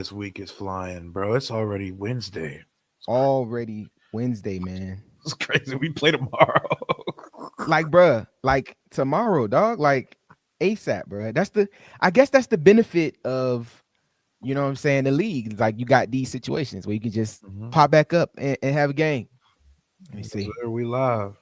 This week is flying, bro. It's already Wednesday. Already Wednesday, man. It's crazy. We play tomorrow. Like, bruh, like tomorrow, dog. Like ASAP, bruh. I guess that's the benefit of, what I'm saying, the league. Like you got these situations where you can just Mhm. pop back up and have a game. Let me Yes, see. sir. We live.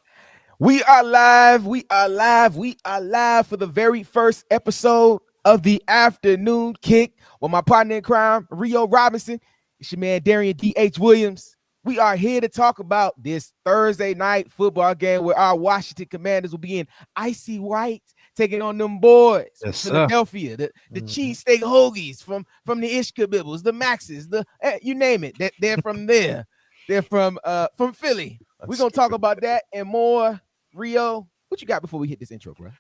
We are live. We are live. We are live for the very first episode of the afternoon kick with my partner in crime, Rio Robinson. It's your man, Darian D.H. Williams. We are here to talk about this Thursday night football game where our Washington Commanders will be in icy white, taking on them boys from Yes, sir. Philadelphia, the Mhm. cheesesteak hoagies from the Ishkabibbles, the Maxes, you name it. They're from there. They're from Philly. We're That's gonna talk stupid. about that and more. Rio, what you got before we hit this intro, bro?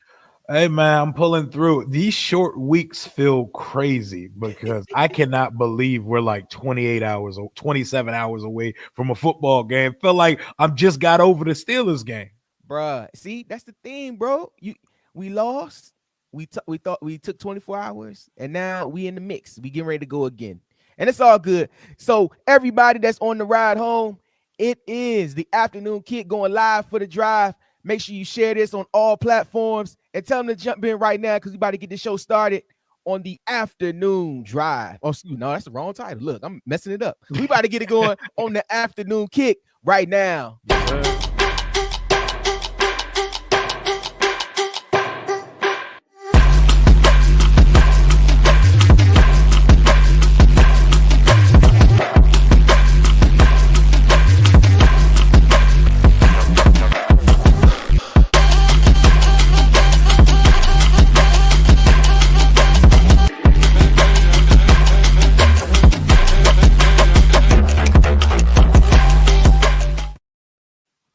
Hey, man, I'm pulling through. These short weeks feel crazy because I cannot believe we're like 28 hours or 27 hours away from a football game. Feel like I'm just got over the Steelers game. Bruh, see, that's the thing, bro. We lost. We thought we took 24 hours, and now we in the mix. We getting ready to go again. And it's all good. So everybody that's on the ride home, it is the afternoon kick going live for the drive. Make sure you share this on all platforms and tell them to jump in right now because we about to get the show started on the afternoon drive. Oh, excuse me, no, that's the wrong title. Look, I'm messing it up. We about to get it going on the afternoon kick right now. Yes, sir.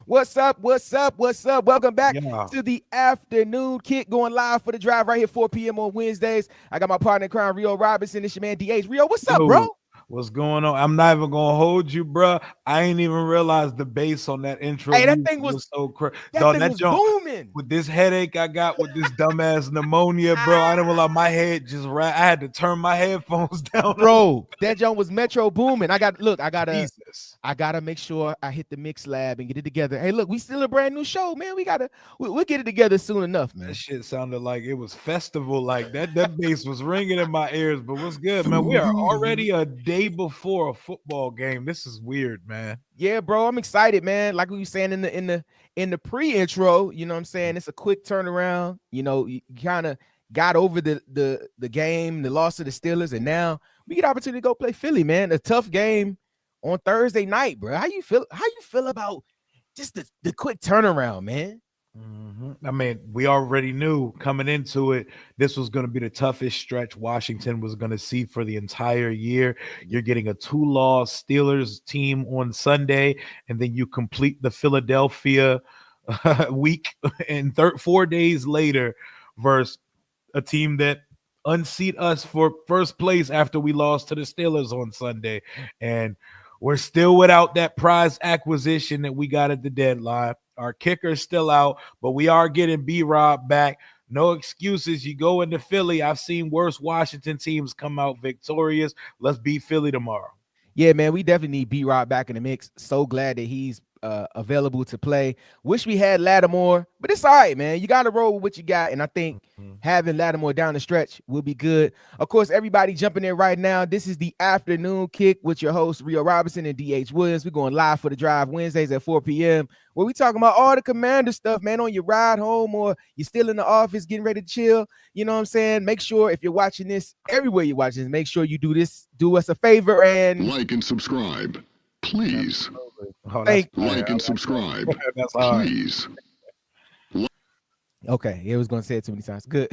What's up? What's up? What's up? Welcome back Yeah. to the afternoon kick going live for the drive right here, 4 p.m. on Wednesdays. I got my partner in crime, Rio Robinson. It's your man, DH. Rio, what's up, bro? Yo, what's going on? I'm not even gonna hold you, bro. I ain't even realized the bass on that intro Hey, music was so crazy. that Dog, thing that was jump booming. with this headache I got with this dumbass pneumonia, bro. I didn't realize my head just I had to turn my headphones down. Bro, that jump was Metro booming. Jesus. I gotta make sure I hit the mix lab and get it together. Hey, look, we still a brand new show, man. We'll get it together soon enough, That man. shit sounded like it was festival like that. That bass was ringing in my ears, but what's good, man? We are already a day before a football game. This is weird, man. Yeah, bro, I'm excited, man. Like we were saying in the pre-intro, you know what I'm saying? It's a quick turnaround. You kind of got over the game, the loss of the Steelers, and now we get opportunity to go play Philly, man. A tough game on Thursday night, bro. How you feel about just the quick turnaround, man? I mean, we already knew coming into it, this was going to be the toughest stretch Washington was going to see for the entire year. You're getting a two-loss Steelers team on Sunday, and then you complete the Philadelphia week, and 4 days later, versus a team that unseat us for first place after we lost to the Steelers on Sunday. And we're still without that prize acquisition that we got at the deadline. Our kicker's still out, but we are getting B-Rob back. No excuses. You go into Philly. I've seen worse Washington teams come out victorious. Let's beat Philly tomorrow. Yeah, man, we definitely need B-Rob back in the mix. So glad that he's available to play. Wish we had Lattimore, but it's all right, man. You got to roll with what you got, and I think Mhm. having Lattimore down the stretch will be good. Of course, everybody jumping in right now. This is the afternoon kick with your hosts, Rio Robinson and DH Williams. We're going live for the drive Wednesdays at 4 p.m. where we talking about all the Commander stuff, man, on your ride home or you're still in the office getting ready to chill. You know what I'm saying? Make sure if you're watching this, everywhere you're watching this, make sure you do us a favor and Like and subscribe, please. Absolutely. Oh, that's thank. fire. Like and subscribe, That's hard. please. Okay, yeah, I was gonna say it too many times. Good,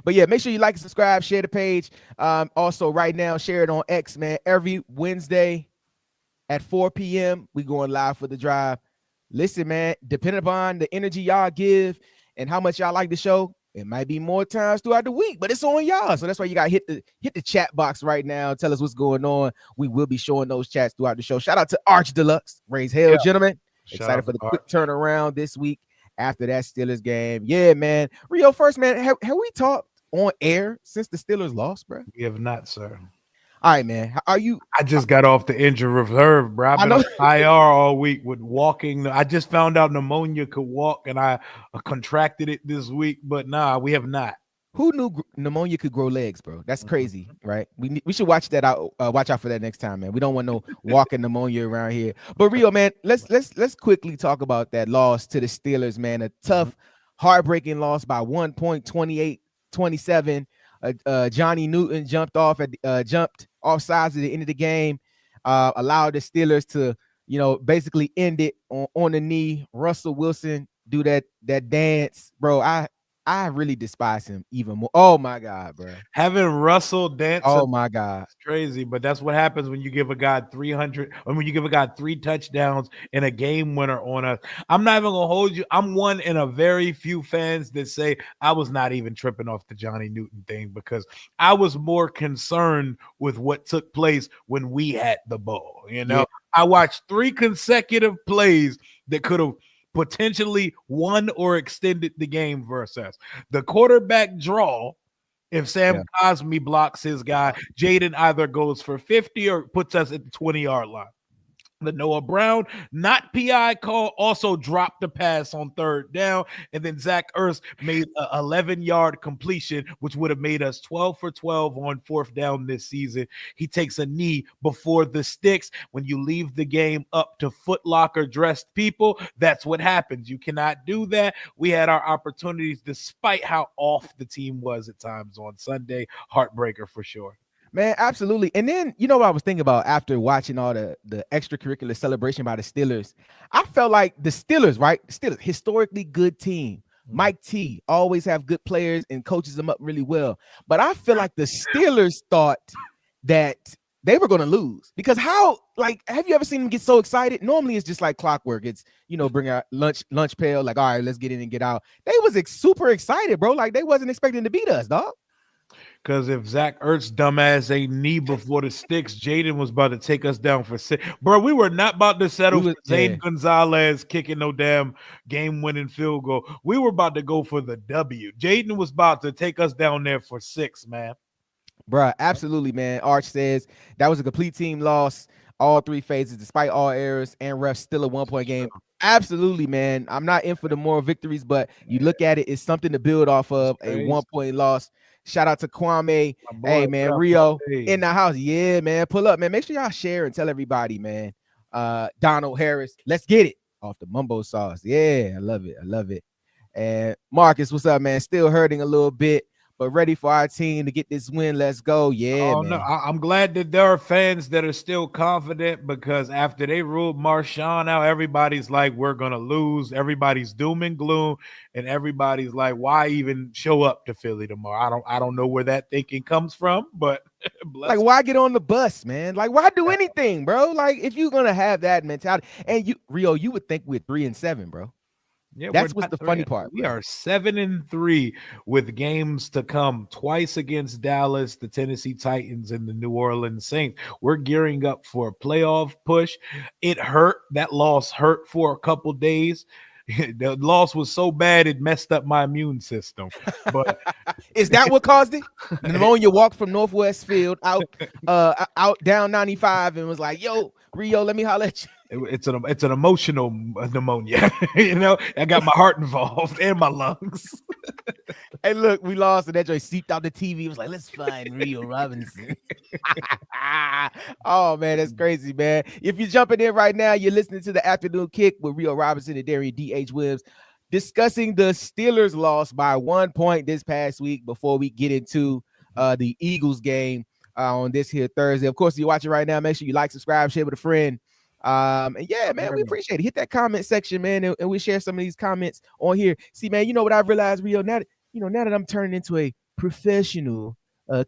but yeah, make sure you like and subscribe, share the page. Also, right now, share it on X, man. Every Wednesday at 4 p.m. we going live for the drive. Listen, man, depending upon the energy y'all give and how much y'all like the show, it might be more times throughout the week, but it's on y'all. So that's why you got to hit the chat box right now. Tell us what's going on. We will be showing those chats throughout the show. Shout out to Arch Deluxe. Raise hell, Yeah. gentlemen. Shout Excited out for to the quick Art. turnaround this week after that Steelers game. Yeah, man. Rio, first, man, have we talked on air since the Steelers lost, bro? We have not, sir. All right, man. Are you? I just got off the injured reserve, bro. I've I been on know IR all week with walking. I just found out pneumonia could walk, and I contracted it this week. But nah, we have not. who knew pneumonia could grow legs, bro. That's Mhm. crazy, right? We should watch that out. Watch out for that next time, man. We don't want no walking pneumoniaaround here. But Rio, man, let's quickly talk about that loss to the Steelers, man. A Mhm. tough, heartbreaking loss by 1.28-27. Johnny Newton jumped off sides at the end of the game, allowed the Steelers to basically end it on the knee. Russell Wilson do that dance, bro. I really despise him even more. Oh my god, bro. Having Russell dance Oh my god. it's crazy, but that's what happens when you give a guy 300, or when you give a guy three touchdowns and a game winner on us. I'm not even gonna hold you. I'm one in a very few fans that say I was not even tripping off the Johnny Newton thing because I was more concerned with what took place when we had the ball. Yeah, I watched three consecutive plays that could have potentially won or extended the game versus us. The quarterback draw, if Sam yeah. Cosmi blocks his guy, Jaden either goes for 50 or puts us at the 20-yard line. The Noah Brown, not PI call, also dropped the pass on third down. And then Zach Ertz made an 11-yard completion, which would have made us 12 for 12 on fourth down this season. He takes a knee before the sticks. When you leave the game up to footlocker dressed people, that's what happens. You cannot do that. We had our opportunities despite how off the team was at times on Sunday. Heartbreaker for sure. Man, absolutely. And then you know what I was thinking about after watching all the extracurricular celebration by the Steelers. I felt like the Steelers, right? Steelers, historically good team. Mike T always have good players and coaches them up really well. But I feel like the Steelers thought that they were going to lose because have you ever seen them get so excited? Normally it's just like clockwork. It's bring out lunch pail, like, all right, let's get in and get out. They was super excited, bro. Like they wasn't expecting to beat us, dog. Because if Zach Ertz dumbass ain't knee before the sticks, Jaden was about to take us down for six. Bro, we were not about to settle for Zane Gonzalez kicking no damn game-winning field goal. We were about to go for the W. Jaden was about to take us down there for six, man. Bruh, absolutely, man. Arch says that was a complete team loss, all three phases, despite all errors and refs, still a 1-point game. Absolutely, man. I'm not in for the moral victories, but you look at it, it's something to build off of. A 1-point loss. Shout out to Kwame. Hey, man, Rio in the house. Yeah, man. Pull up, man. Make sure y'all share and tell everybody, man. Donald Harris, let's get it off the mumbo sauce. Yeah, I love it. I love it. And Marcus, what's up, man? Still hurting a little bit, but ready for our team to get this win. Let's go. Yeah, man. No, I'm glad that there are fans that are still confident because after they ruled Marshawn out, everybody's like, we're going to lose. Everybody's doom and gloom. And everybody's like, why even show up to Philly tomorrow? I don't know where that thinking comes from, but like, why get on the bus, man? Like, why do anything, bro? Like, if you're going to have that mentality, and Rio, you would think we're 3-7, bro. Yeah, that's what's the funny part. We are 7-3 with games to come. Twice against Dallas, the Tennessee Titans, and the New Orleans Saints. We're gearing up for a playoff push. It hurt. That loss hurt for a couple days. The loss was so bad it messed up my immune system. But is that what caused it? The pneumonia walked from Northwest Field out down 95 and was like, "Yo, Rio, let me holler at you." It's an emotional pneumonia. I got my heart involved and my lungs. Hey, look, we lost, and that joint seeped out the TV. It was like, let's find Rio Robinson. Oh, man, that's crazy, man. If you're jumping in right now, you're listening to the Afternoon Kick with Rio Robinson and Darian D.H. Williams, discussing the Steelers' loss by 1 point this past week before we get into the Eagles game on this here Thursday. Of course, you're watching right now. Make sure you like, subscribe, share with a friend. And yeah, man, we appreciate it. Hit that comment section, man, and we share some of these comments on here. See, man, you know what I've realized, Rio, now that I'm turning into a professional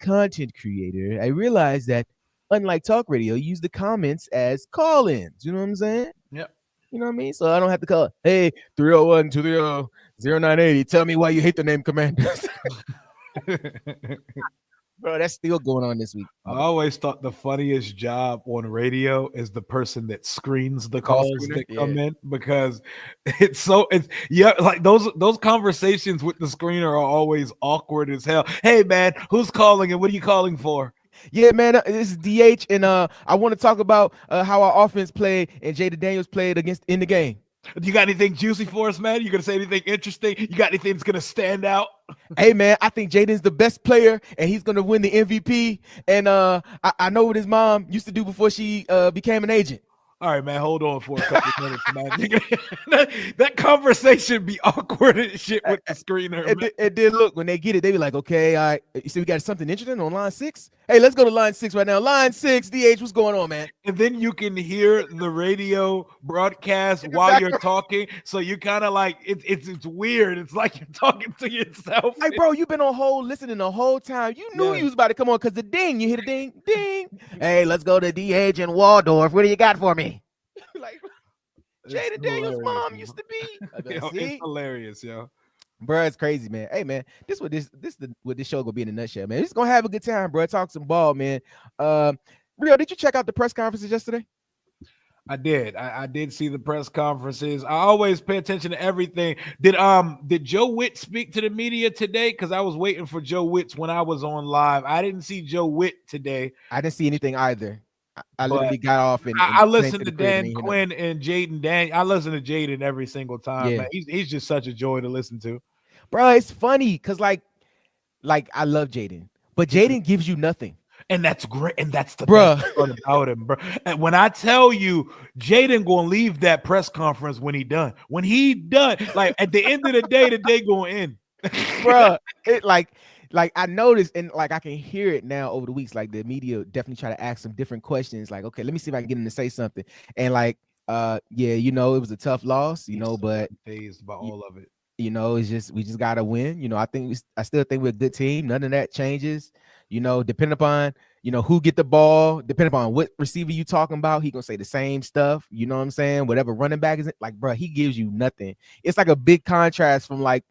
content creator, I realize that unlike talk radio, you use the comments as call-ins. You know what I'm saying? Yep. You know what I mean? So I don't have to call, hey, 301-230-0980. Tell me why you hate the name Commanders. Bro, that's still going on this week. I always thought the funniest job on radio is the person that screens the calls that come in, because it's like those conversations with the screener are always awkward as hell. Hey man, who's calling and what are you calling for? Yeah, man, this is DH, and I want to talk about how our offense played and Jaden Daniels played against in the game. You got anything juicy for us, man? You gonna say anything interesting? You got anything that's gonna stand out? Hey, man, I think Jaden's the best player, and he's gonna win the MVP. And I know what his mom used to do before she became an agent. All right, man. Hold on for a couple minutes, man. that conversation be awkward and shit with the screener, man. And then look, when they get it, they be like, okay, all right. You see, we got something interesting on line 6. Hey, let's go to line 6 right now. Line 6, DH, what's going on, man? And then you can hear the radio broadcast while you're talking. So you kind of like it's weird. It's like you're talking to yourself. Like, bro, you've been on hold listening the whole time. You knew you was about to come on because the ding, you hit a ding, ding. Hey, let's go to DH and Waldorf. What do you got for me? Like, Jaden Daniels' mom used to be. Yo, it's hilarious, yo. Bro, it's crazy, man. Hey, man, this what this show gonna be in a nutshell, man. Just gonna have a good time, bro. Talk some ball, man. Rio, did you check out the press conferences yesterday? I did. I did see the press conferences. I always pay attention to everything. Did Joe Witt speak to the media today? Because I was waiting for Joe Witt when I was on live. I didn't see Joe Witt today. I didn't see anything either. I literally got off and I listened to Dan Quinn and Jaden Daniels. I listen to Jaden every single time. Yeah. Man. He's just such a joy to listen to. Bro, it's funny because like I love Jaden, but Jaden gives you nothing. And that's great. And that's the best part about him, bro. And when I tell you, Jaden gonna leave that press conference when he done. When he done, like at the end of the day gonna end. Bro, it like I noticed and like I can hear it now over the weeks. Like the media definitely try to ask some different questions. Like, okay, let me see if I can get him to say something. And like, yeah, you know, it was a tough loss, you know, but phased by all of it. You know, it's just we just gotta win. You know, I still think we're a good team. None of that changes. You know, depending upon who get the ball, depending upon what receiver you talking about, he gonna say the same stuff. You know what I'm saying? Whatever running back is like, bro, he gives you nothing. It's like a big contrast from like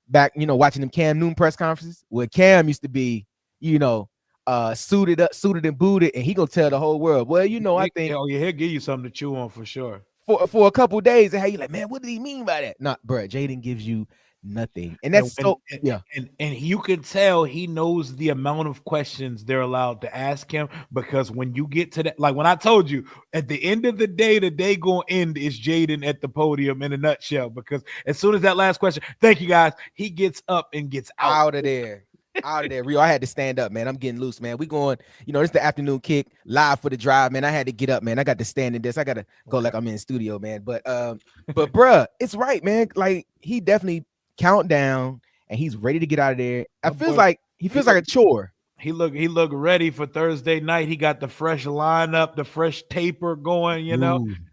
back, watching them Cam Newton press conferences where Cam used to be, suited and booted, and he gonna tell the whole world. Well, I think he'll give you something to chew on for sure. For a couple days, and how you like, man, what did he mean by that? Nah, bro, Jaden gives you nothing, and that's and you can tell he knows the amount of questions they're allowed to ask him, because when you get to that, like when I told you at the end of the day gonna end is Jaden at the podium in a nutshell, because as soon as that last question, thank you guys, he gets up and gets out of there. Out of there, Rio. I had to stand up, man. I'm getting loose, man. We going, it's the afternoon kick live for the drive, man. I had to get up, man. I got to stand in this. I got to go like I'm in the studio, man. But bruh, it's right, man. Like he definitely count down and he's ready to get out of there. He feels like a chore. He looked ready for Thursday night. He got the fresh lineup, the fresh taper going,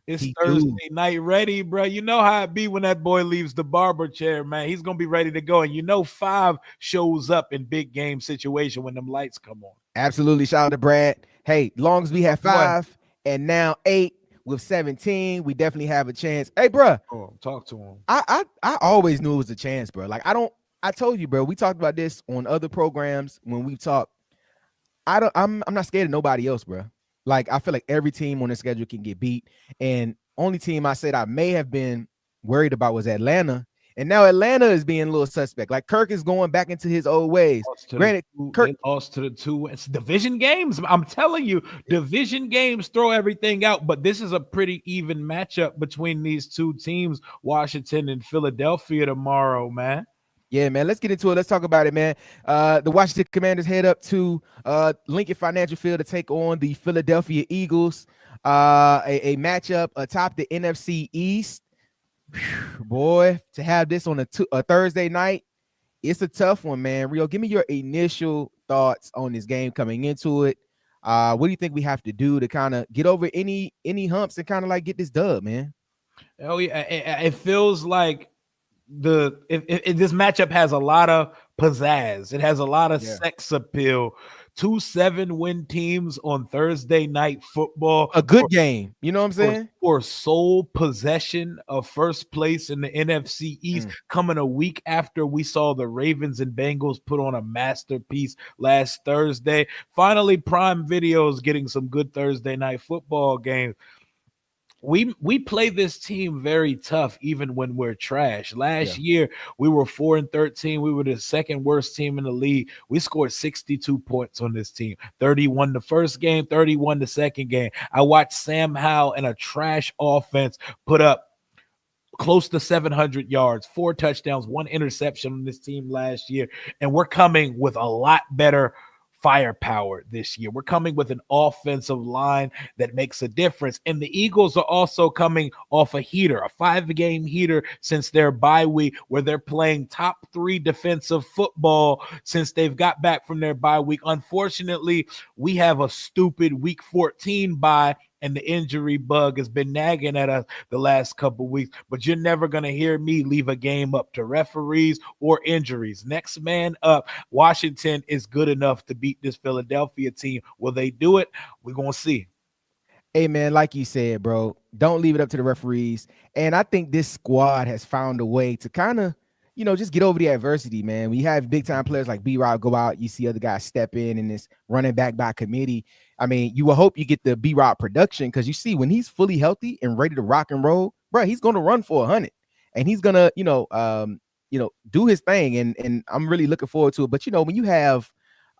It's Thursday night ready, bro. You know how it be when that boy leaves the barber chair, man. He's going to be ready to go. And 5 shows up in big game situation when them lights come on. Absolutely. Shout out to Brad. Hey, long as we have 5 and now 8 with 17, we definitely have a chance. Hey, bro. Oh, talk to him. I always knew it was a chance, bro. Like I told you, bro, we talked about this on other programs when we talked. I'm not scared of nobody else, bro. Like I feel like every team on the schedule can get beat, and only team I said I may have been worried about was Atlanta, and now Atlanta is being a little suspect. Like Kirk is going back into his old ways. Granted, Kirk lost to the 2. It's division games. I'm telling you, division games throw everything out. But this is a pretty even matchup between these two teams, Washington and Philadelphia tomorrow, man. Yeah, man. Let's get into it. Let's talk about it, man. The Washington Commanders head up to Lincoln Financial Field to take on the Philadelphia Eagles. A matchup atop the NFC East. Whew, boy, to have this on a Thursday night, it's a tough one, man. Rio, give me your initial thoughts on this game coming into it. What do you think we have to do to kind of get over any humps and kind of like get this dub, man? Oh yeah, it feels like this matchup has a lot of pizzazz. It has a lot of sex appeal. 2 7-win teams on Thursday night football. A good game. You know what I'm saying? For sole possession of first place in the NFC East, coming a week after we saw the Ravens and Bengals put on a masterpiece last Thursday. Finally, Prime Video is getting some good Thursday night football games. we play this team very tough even when we're trash. Yeah. Last year we were 4-13. We were the second worst team in the league. We scored 62 points on this team. 31 the first game, 31 the second game. I watched Sam Howell and a trash offense put up close to 700 yards, 4 touchdowns, 1 interception on this team last year. And we're coming with a lot better firepower this year. We're coming with an offensive line that makes a difference. And the Eagles are also coming off a heater, a 5-game heater since their bye week, where they're playing top 3 defensive football since they've got back from their bye week. Unfortunately, we have a stupid week 14 bye, and the injury bug has been nagging at us the last couple weeks. But you're never going to hear me leave a game up to referees or injuries. Next man up. Washington is good enough to beat this Philadelphia team. Will they do it? We're going to see. Hey, man, like you said, bro, don't leave it up to the referees. And I think this squad has found a way to kind of, just get over the adversity, man. We have big time players like B-Rob go out. You see other guys step in and it's running back by committee. I mean, you will hope you get the B-Rob production, because you see when he's fully healthy and ready to rock and roll, bro, he's going to run for 100 and he's going to, do his thing. And I'm really looking forward to it. But, when you have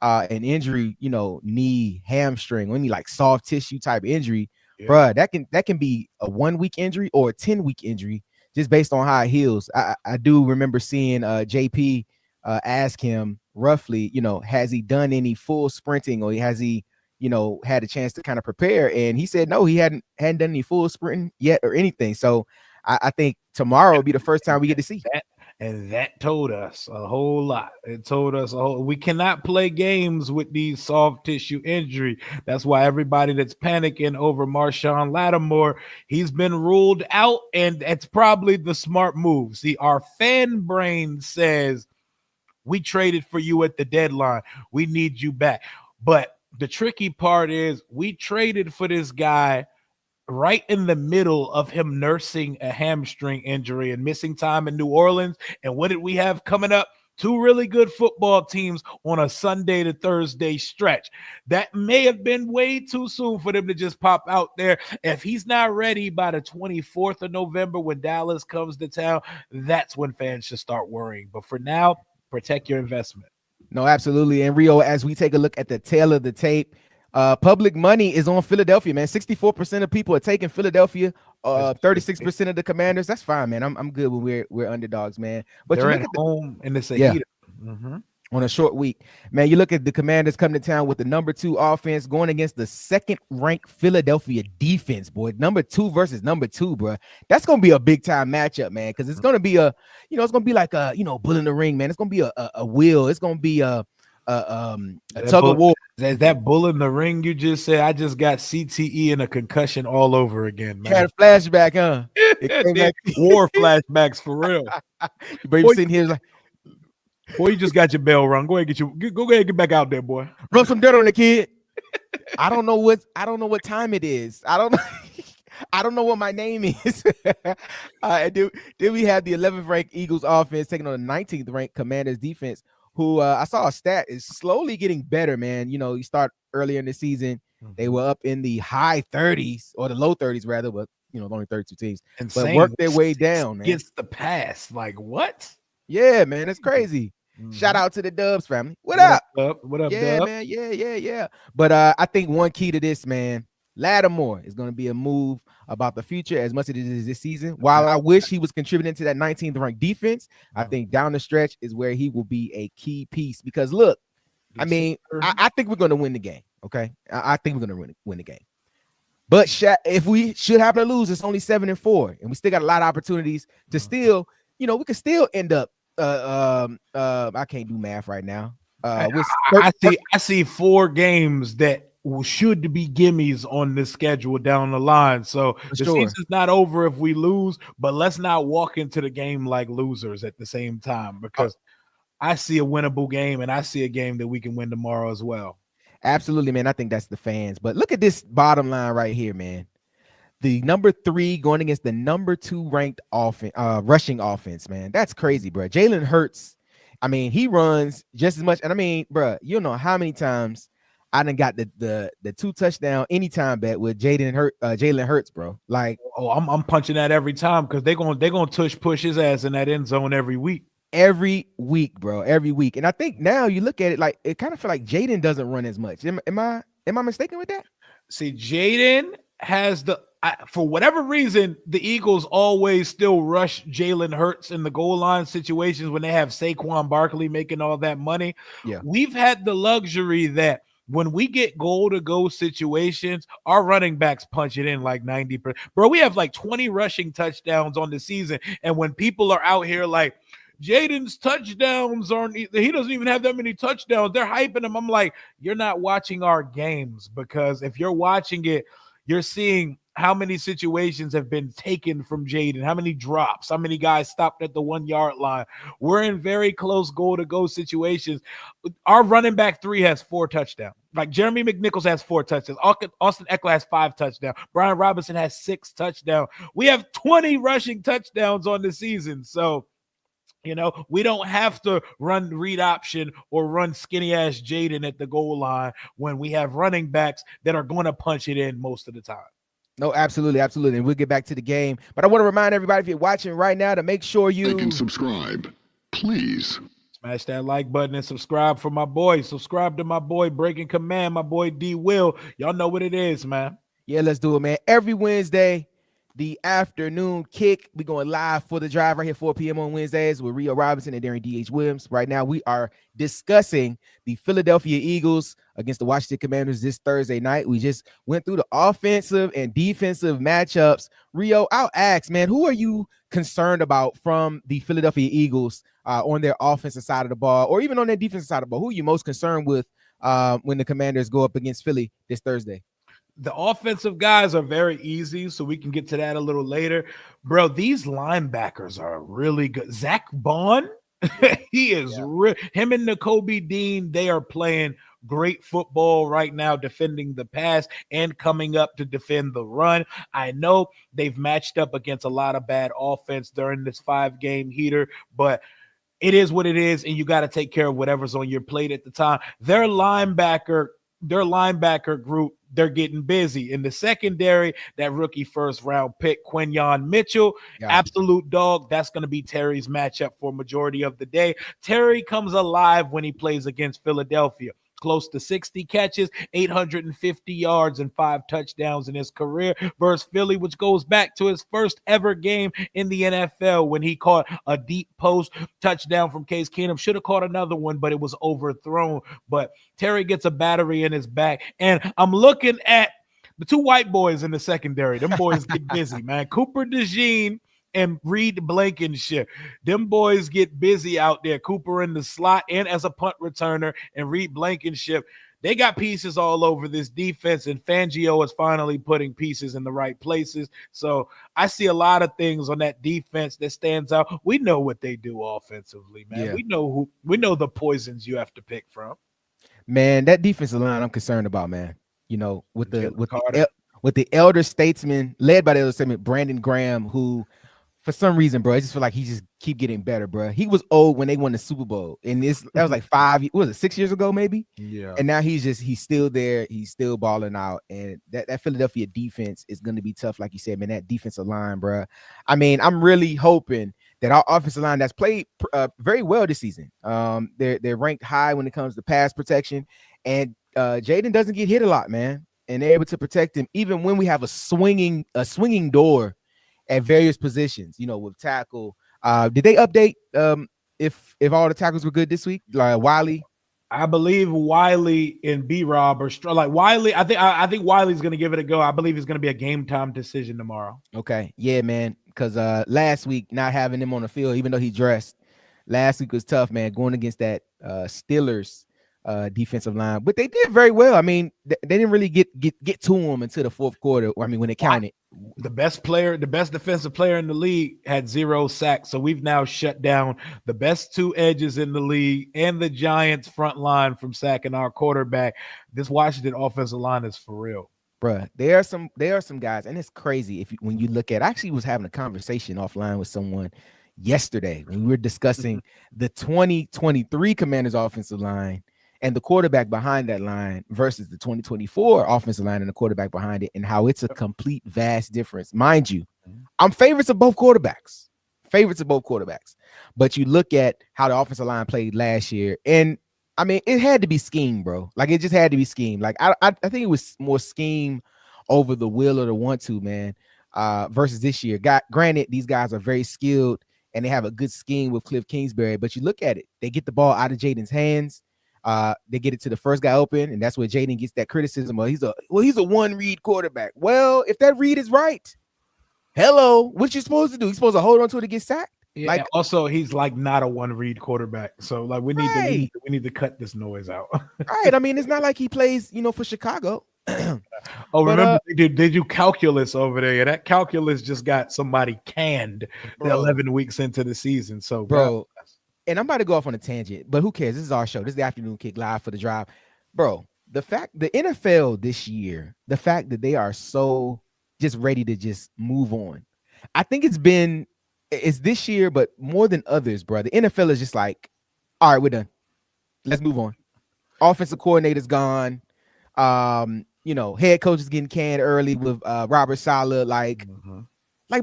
an injury, knee, hamstring, or any like soft tissue type injury, bro, that can be a 1-week injury or a 10-week injury just based on how it heals. I do remember seeing JP ask him roughly, has he done any full sprinting, or has he, had a chance to kind of prepare? And he said no, he hadn't done any full sprinting yet or anything. So I think tomorrow will be the first time we get to see that. And that told us a whole lot. It told us we cannot play games with these soft tissue injury. That's why everybody that's panicking over Marshawn Lattimore, he's been ruled out, and it's probably the smart move. See, our fan brain says we traded for you at the deadline. We need you back. But the tricky part is we traded for this guy right in the middle of him nursing a hamstring injury and missing time in New Orleans. And what did we have coming up? 2 really good football teams on a Sunday to Thursday stretch. That may have been way too soon for them to just pop out there. If he's not ready by the 24th of November when Dallas comes to town, that's when fans should start worrying. But for now, protect your investment. No, absolutely. And Rio, as we take a look at the tail of the tape, public money is on Philadelphia, man. 64% of people are taking Philadelphia. 36% of the Commanders. That's fine, man. I'm good when we're underdogs, man. But they're you look at at home and it's a heater. Mm-hmm. On a short week, man. You look at the Commanders coming to town with the number 2 offense going against the second-ranked Philadelphia defense, boy. Number 2 versus number 2, bro. That's gonna be a big time matchup, man. Because it's gonna be it's gonna be like a bull in the ring, man. It's gonna be a wheel. It's gonna be a tug of war. That bull in the ring you just said, I just got CTE and a concussion all over again, man. You had a flashback, huh? It came war flashbacks for real. You sitting here like, boy, you just got your bell rung. Go ahead and get back out there, boy. Rub some dirt on the kid. I don't know what time it is. I don't know what my name is. Then we have the 11th ranked Eagles offense taking on the 19th ranked Commanders defense, who I saw a stat is slowly getting better, man. You start earlier in the season, they were up in the high 30s or the low 30s rather, but only 32 teams. Insane. But worked their way down, man. Gets the pass. Like what? Yeah, man, it's crazy. Shout out to the Dubs family. What up? What up, yeah, Dub? man. Yeah. But I think one key to this, man, Lattimore is going to be a move about the future as much as it is this season. While I wish he was contributing to that 19th ranked defense, I think down the stretch is where he will be a key piece. Because look, I mean, I think we're going to win the game. Okay, I think we're going to win the game. But if we should happen to lose, it's only 7-4, and we still got a lot of opportunities to still, we could still end up. I can't do math right now. I see 4 games that should be gimmies on this schedule down the line. So the season's not over if we lose, but let's not walk into the game like losers at the same time, because I see a winnable game and I see a game that we can win tomorrow as well. Absolutely, man. I think that's the fans. But look at this bottom line right here, man. The number 3 going against the number 2 ranked rushing offense, man. That's crazy, bro. Jalen Hurts, I mean, he runs just as much. And I mean, bro, you know how many times I done got the 2 touchdown anytime bet with Jalen Hurts, bro. Like Oh, I'm punching that every time because they're gonna push his ass in that end zone every week. every week, bro, every week. And I think now you look at it like it kind of feel like Jaden doesn't run as much. Am I mistaken with that? See, Jaden has for whatever reason, the Eagles always still rush Jalen Hurts in the goal line situations when they have Saquon Barkley making all that money. Yeah. We've had the luxury that when we get goal to go situations, our running backs punch it in like 90%. Bro, we have like 20 rushing touchdowns on the season. And when people are out here like, Jaden's touchdowns aren't, he doesn't even have that many touchdowns. They're hyping him. I'm like, you're not watching our games, because if you're watching it, you're seeing how many situations have been taken from Jaden, how many drops, how many guys stopped at the 1 yard line. We're in very close goal to go situations. Our running back 3 has 4 touchdowns. Like Jeremy McNichols has 4 touchdowns. Austin Eckler has 5 touchdowns. Brian Robinson has 6 touchdowns. We have 20 rushing touchdowns on the season. So, we don't have to run read option or run skinny ass Jaden at the goal line when we have running backs that are going to punch it in most of the time. No, absolutely, absolutely. And we'll get back to the game. But I want to remind everybody, if you're watching right now, to make sure you Like and subscribe, please. Smash that like button and subscribe for my boy. Subscribe to my boy Breaking Command, my boy D Will. Y'all know what it is, man. Yeah, let's do it, man. Every Wednesday, the afternoon kick. We going live for the drive right here, 4 p.m. on Wednesdays with Rio Robinson and Darren D.H. Williams. Right now, we are discussing the Philadelphia Eagles against the Washington Commanders this Thursday night. We just went through the offensive and defensive matchups. Rio, I'll ask, man, who are you concerned about from the Philadelphia Eagles on their offensive side of the ball, or even on their defensive side of the ball? Who are you most concerned with when the Commanders go up against Philly this Thursday? The offensive guys are very easy, so we can get to that a little later. Bro, these linebackers are really good. Zach Bond, he is real. Him and Nakobe Dean, they are playing great football right now, defending the pass and coming up to defend the run. I know they've matched up against a lot of bad offense during this 5-game heater, but it is what it is, and you got to take care of whatever's on your plate at the time. Their linebacker group, they're getting busy. In the secondary, that rookie first-round pick, Quinyon Mitchell, absolute dog. That's going to be Terry's matchup for majority of the day. Terry comes alive when he plays against Philadelphia. Close to 60 catches, 850 yards, and 5 touchdowns in his career versus Philly, which goes back to his first ever game in the NFL when he caught a deep post touchdown from Case Keenum. Should have caught another one, but it was overthrown. But Terry gets a battery in his back. And I'm looking at the 2 white boys in the secondary. Them boys get busy, man. Cooper DeJean and Reed Blankenship. Them boys get busy out there. Cooper in the slot and as a punt returner, and Reed Blankenship. They got pieces all over this defense, and Fangio is finally putting pieces in the right places. So I see a lot of things on that defense that stands out. We know what they do offensively, man. Yeah. We know the poisons you have to pick from. Man, that defensive line I'm concerned about, man. With the elder statesman, led by the elder statesman, Brandon Graham, who for some reason, bro, I just feel like he just keep getting better, bro. He was old when they won the Super Bowl, and that was like 6 years ago, maybe? Yeah. And now he's still there. He's still balling out, and that Philadelphia defense is going to be tough, like you said, man. That defensive line, bro. I mean, I'm really hoping that our offensive line that's played very well this season. They're ranked high when it comes to pass protection, and Jaden doesn't get hit a lot, man, and they're able to protect him even when we have a swinging door at various positions, with tackle. Did they update if all the tackles were good this week? Like Wiley? I believe Wiley and B-Rob are like Wiley. I think Wiley's going to give it a go. I believe it's going to be a game time decision tomorrow. Okay. Yeah, man. Because last week, not having him on the field, even though he dressed, last week was tough, man, going against that Steelers defensive line. But they did very well. I mean, they didn't really get to him until the fourth quarter. I mean, when it counted. The best defensive player in the league had 0 sacks. So we've now shut down the best 2 edges in the league and the Giants front line from sacking our quarterback. This Washington offensive line is for real. Bruh, there are some guys, and it's crazy when you look at. I actually was having a conversation offline with someone yesterday when we were discussing the 2023 Commanders offensive line. and the quarterback behind that line versus the 2024 offensive line and the quarterback behind it, and how it's a complete vast difference. Mind you, I'm favorites of both quarterbacks. Favorites of both quarterbacks. But you look at how the offensive line played last year, and I mean, it had to be scheme, bro. Like it just had to be scheme. Like I think it was more scheme over the will or the want to, man. Versus this year. Granted, these guys are very skilled and they have a good scheme with Cliff Kingsbury. But you look at it, they get the ball out of Jaden's hands. They get it to the first guy open, and that's where Jaden gets that criticism of he's a one read quarterback. Well, if that read is right, hello, what you supposed to do? You're supposed to hold on to it to get sacked. Yeah, Like, also he's like not a one read quarterback. So like we need right, to cut this noise out. right. I mean, it's not like he plays, for Chicago. Oh, But remember they do calculus over there. Yeah, that calculus just got somebody canned the bro, 11 weeks into the season. So bro, and I'm about to go off on a tangent, but who cares? This is our show. This is the afternoon kick live for the drive. Bro, the NFL this year, the fact that they are so just ready to just move on. I think it's this year, but more than others, bro. The NFL is just like, all right, we're done. Let's move on. Offensive coordinator's gone. Head coach is getting canned early with Robert Saleh. Like,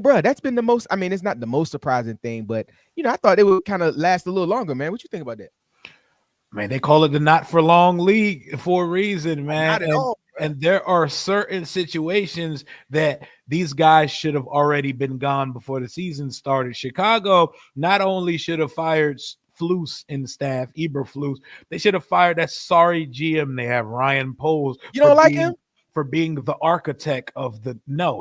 bro, that's been the most. I mean, it's not the most surprising thing, but I thought it would kind of last a little longer, man. What you think about that? Man, they call it the not for long league for a reason, man. Not at all. And there are certain situations that these guys should have already been gone before the season started. Chicago not only should have fired Flus in staff, Eberflus, they should have fired that sorry GM they have, Ryan Poles. You don't like him? For being the architect of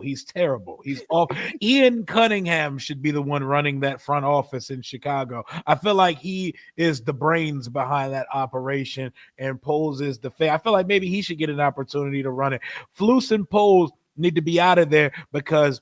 he's terrible. He's off. Ian Cunningham should be the one running that front office in Chicago. I feel like he is the brains behind that operation, and Poles is the face. I feel like maybe he should get an opportunity to run it. Flus and Poles need to be out of there because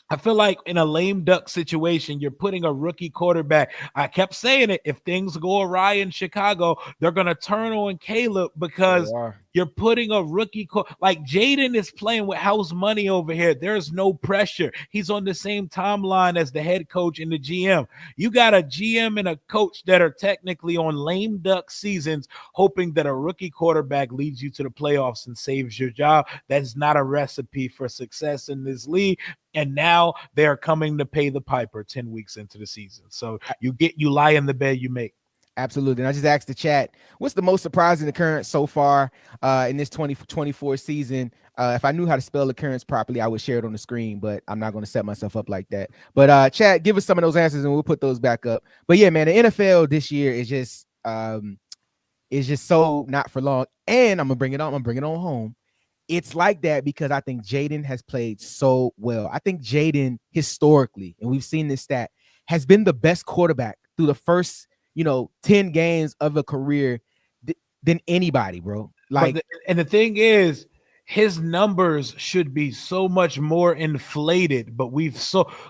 I feel like in a lame duck situation, you're putting a rookie quarterback. I kept saying it. If things go awry in Chicago, they're going to turn on Caleb because you're putting a rookie. Like Jaden is playing with house money over here. There's no pressure. He's on the same timeline as the head coach and the GM. You got a GM and a coach that are technically on lame duck seasons, hoping that a rookie quarterback leads you to the playoffs and saves your job. That's not a recipe for success in this league. And now they're coming to pay the piper 10 weeks into the season. So you lie in the bed you make. Absolutely. And I just asked the chat, what's the most surprising occurrence so far in this 2024 season? If I knew how to spell occurrence properly, I would share it on the screen, but I'm not going to set myself up like that. But chat, give us some of those answers and we'll put those back up. But yeah, man, the NFL this year is just so not for long. And I'm going to bring it on. I'm bringing it on home. It's like that because I think Jaden has played so well. I think Jaden historically, and we've seen this stat, has been the best quarterback through the first, 10 games of a career than anybody, bro. Like, and the thing is, his numbers should be so much more inflated, but we've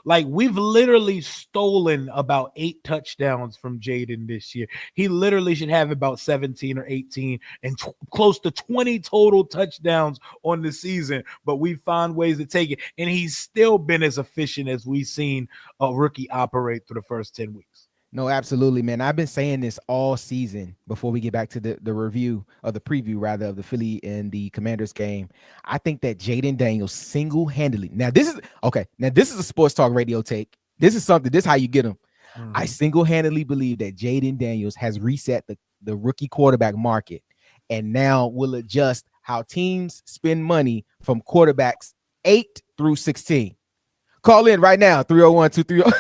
literally stolen about 8 touchdowns from Jaden this year. He literally should have about 17 or 18 and close to 20 total touchdowns on the season, but we found ways to take it. And he's still been as efficient as we've seen a rookie operate through the first 10 weeks. No, absolutely, man. I've been saying this all season before we get back to the review of the preview, rather, of the Philly and the Commanders game. I think that Jaden Daniels single-handedly. Now, this is a sports talk radio take. This is how you get them. Mm-hmm. I single-handedly believe that Jaden Daniels has reset the rookie quarterback market and now will adjust how teams spend money from quarterbacks 8 through 16. Call in right now, 301-230.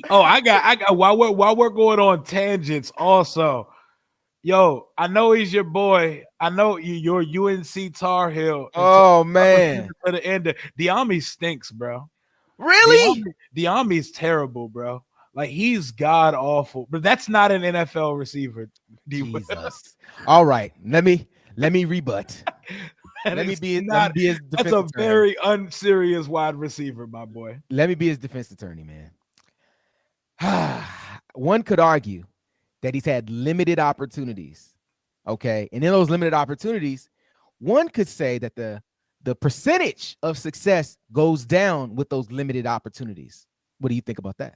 Oh, I got while we're going on tangents also. Yo, I know he's your boy. I know you're UNC Tar Heel. Oh, man. To the end. Diami stinks, bro. Really? Diami's terrible, bro. Like, he's god awful. But that's not an NFL receiver. Jesus. All right. Let me rebut. Let me be his defense That's a very unserious wide receiver, my boy. Let me be his defense attorney, man. One could argue that he's had limited opportunities. Okay. And in those limited opportunities, one could say that the percentage of success goes down with those limited opportunities. What do you think about that?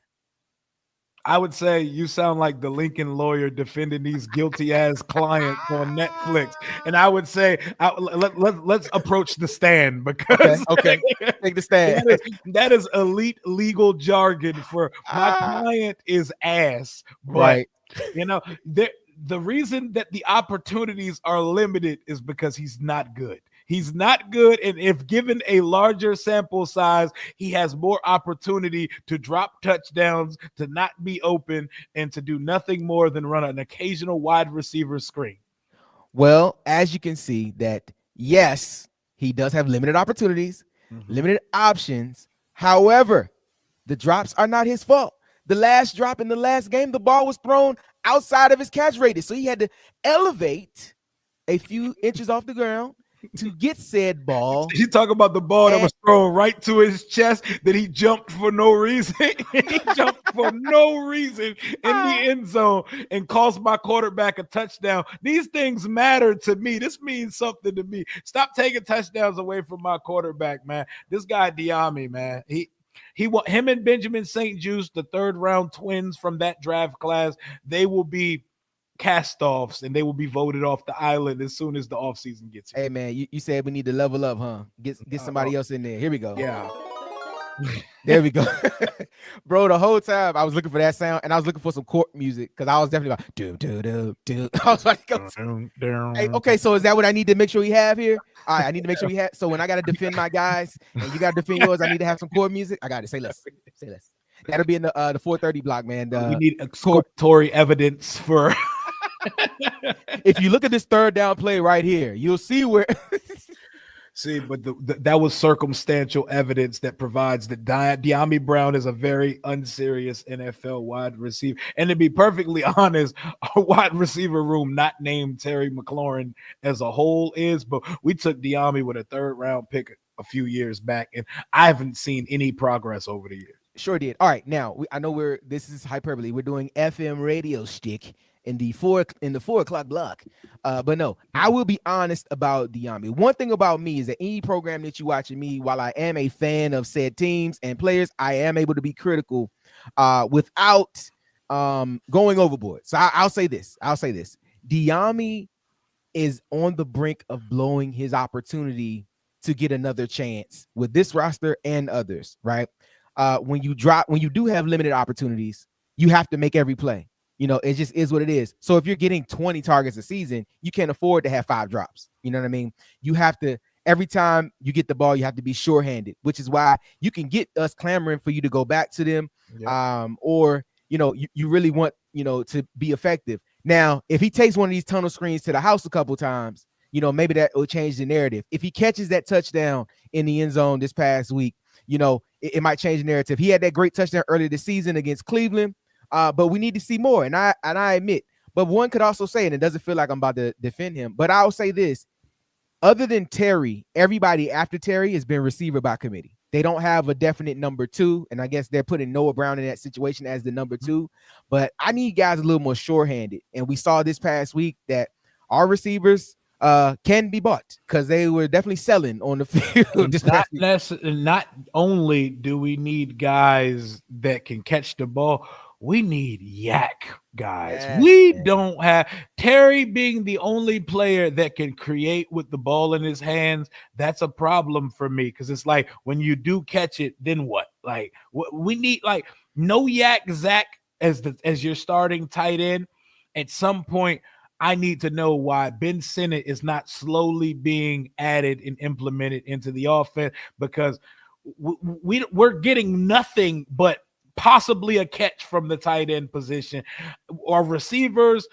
I would say you sound like the Lincoln lawyer defending these guilty ass clients on Netflix. And I would say, let's approach the stand Okay, because okay. Take the stand. that is elite legal jargon for my Ah, client is ass. But, right. you know, the reason that the opportunities are limited is because he's not good. He's not good. And if given a larger sample size, he has more opportunity to drop touchdowns, to not be open, and to do nothing more than run an occasional wide receiver screen. Well, as you can see, that yes, he does have limited opportunities, Mhm. limited options. However, the drops are not his fault. The last drop in the last game, the ball was thrown outside of his catch radius. So he had to elevate a few inches off the ground to get said ball. He talking about the ball that And was thrown right to his chest that he jumped for no reason. He jumped for no reason in the end zone and cost my quarterback a touchdown. These things matter to me. This means something to me. Stop taking touchdowns away from my quarterback, man. This guy Diami, man. He want him and Benjamin St. Just, the third round twins from that draft class. They will be cast offs and they will be voted off the island as soon as the offseason gets here. hey man, you said we need to level up, huh? Get somebody else in there. Here we go. Yeah. There we go. Bro, the whole time I was looking for that sound and I was looking for some court music because I was definitely like, do. I was like, hey, okay, so is that what I need to make sure we have here? All right, I need to make sure we have. So when I got to defend my guys and you got to defend yours, I need to have some court music. I got it. Say less. Say less. That'll be in the 4:30 block, man. We need exculpatory evidence for. If you look at this third down play right here, you'll see where. See, but that was circumstantial evidence that provides that Diami Brown is a very unserious NFL wide receiver. And to be perfectly honest, our wide receiver room, not named Terry McLaurin as a whole, is, but we took Diami with a third round pick a few years back, and I haven't seen any progress over the years. Sure did. All right, now I know this is hyperbole. We're doing FM radio stick in the 4 o'clock block. But no, I will be honest about Diami. One thing about me is that any program that you watching me, while I am a fan of said teams and players, I am able to be critical without going overboard. So I'll say this. Diami is on the brink of blowing his opportunity to get another chance with this roster and others, right? When you do have limited opportunities, you have to make every play. You know, it just is what it is. So if you're getting 20 targets a season, you can't afford to have 5 drops. You know what I mean? You have to, every time you get the ball, you have to be sure-handed, which is why you can get us clamoring for you to go back to them. Yep. Or, you know, you really want, you know, to be effective. Now, if he takes one of these tunnel screens to the house a couple times, you know, maybe that will change the narrative. If he catches that touchdown in the end zone this past week, you know, it might change the narrative. He had that great touchdown earlier this season against Cleveland, but we need to see more. And I admit, but one could also say, and it doesn't feel like I'm about to defend him, but I'll say this: other than Terry, everybody after Terry has been receiver by committee. They don't have a definite number 2, and I guess they're putting Noah Brown in that situation as the number 2. But I need guys a little more sure-handed, and we saw this past week that our receivers can be bought because they were definitely selling on the field. Not only do we need guys that can catch the ball, we need yak guys. Yes, we don't have Terry being the only player that can create with the ball in his hands. That's a problem for me because it's like when you do catch it, then what? Like we need like no yak Zach as your starting tight end. At some point, I need to know why Ben Sinnott is not slowly being added and implemented into the offense because we're getting nothing but possibly a catch from the tight end position. Our receivers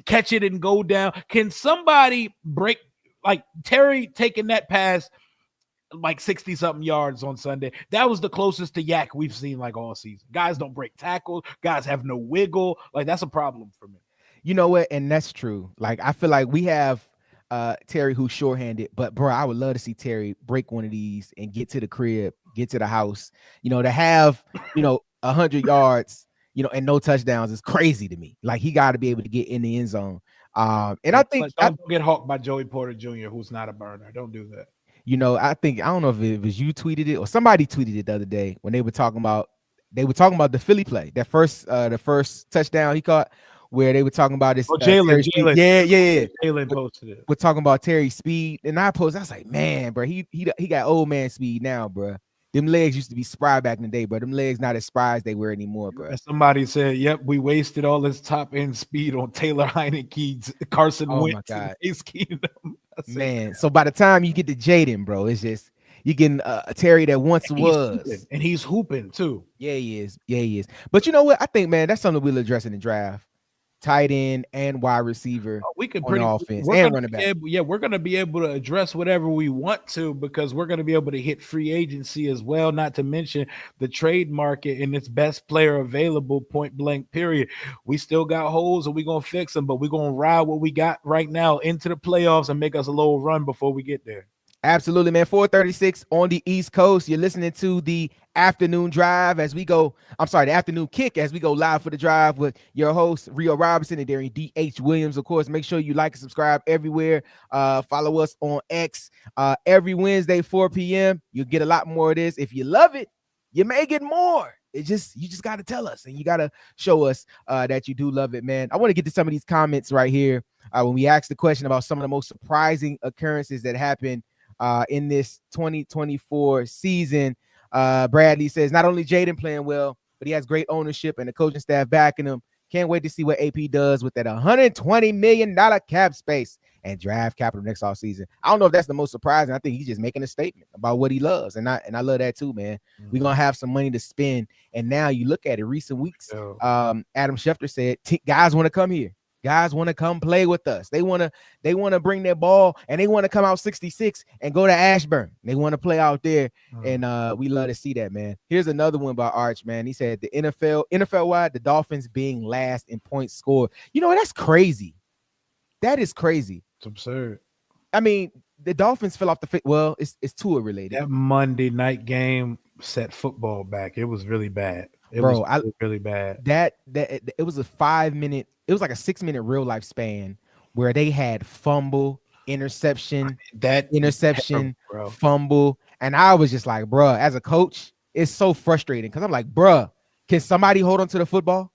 catch it and go down. Can somebody break, like Terry taking that pass like 60-something yards on Sunday? That was the closest to yak we've seen like all season. Guys don't break tackles. Guys have no wiggle. Like that's a problem for me. You know what? And that's true. Like, I feel like we have Terry who's short-handed, but bro, I would love to see Terry break one of these and get to the crib, get to the house, you know, to have, you know, 100 yards, you know, and no touchdowns is crazy to me. Like, he got to be able to get in the end zone. And I think don't get hawked by Joey Porter Jr., who's not a burner. Don't do that. You know, I don't know if it was you tweeted it or somebody tweeted it the other day when they were talking about they were talking about the Philly play, the first touchdown he caught, where they were talking about this Oh, Jalen, Terry Speed. Jalen, Yeah, yeah, yeah. Jalen We're, posted it. we're talking about Terry Speed, and I posted. I was like, man, bro, he got old man speed now, bro. Them legs used to be spry back in the day, bro. Them legs not as spry as they were anymore, bro. And somebody said, "Yep, we wasted all this top end speed on Taylor Heineke, Carson Oh my Wentz, and god, Case Keenum." I said, man. So by the time you get to Jaden, bro, it's just you getting a Terry that once was. and he's hooping too. Yeah, he is. Yeah, he is. But you know what? I think, man, that's something we'll address in the draft. Tight end and wide receiver We can on the pretty. offense We're and gonna running be back. able, yeah, we're gonna be able to address whatever we want to because we're gonna be able to hit free agency as well. Not to mention the trade market and its best player available, point blank. Period. We still got holes and we're gonna fix them, but we're gonna ride what we got right now into the playoffs and make us a little run before we get there. Absolutely, man. 4:36 on the East Coast. You're listening to the afternoon drive as we go. I'm sorry, the afternoon kick as we go live for the drive with your host, Rio Robinson and Darian D.H. Williams. Of course, make sure you like and subscribe everywhere. Follow us on X every Wednesday, 4 p.m. You'll get a lot more of this. If you love it, you may get more. You just got to tell us and you got to show us that you do love it, man. I want to get to some of these comments right here when we asked the question about some of the most surprising occurrences that happened in this 2024 season. Bradley says not only Jaden playing well, but he has great ownership and the coaching staff backing him. Can't wait to see what AP does with that $120 million cap space and draft capital next offseason. I don't know if that's the most surprising. I think he's just making a statement about what he loves. And I love that too, man. We're going to have some money to spend. And now you look at it, recent weeks, Adam Schefter said, guys want to come here. Guys want to come play with us. They want to bring their ball and they want to come out 66 and go to Ashburn. They want to play out there. And we love to see that, man. Here's another one by Arch, man. He said the NFL wide, the Dolphins being last in points scored. You know what? That's crazy. That is crazy. It's absurd. I mean, the Dolphins fell off the fit. Well, it's Tua related. That Monday night game set football back. It was really bad. It was really bad. That it was a 5-minute, it was like a 6-minute real life span where they had fumble, interception, fumble. And I was just like, bruh, as a coach, it's so frustrating because I'm like, bruh, can somebody hold on to the football?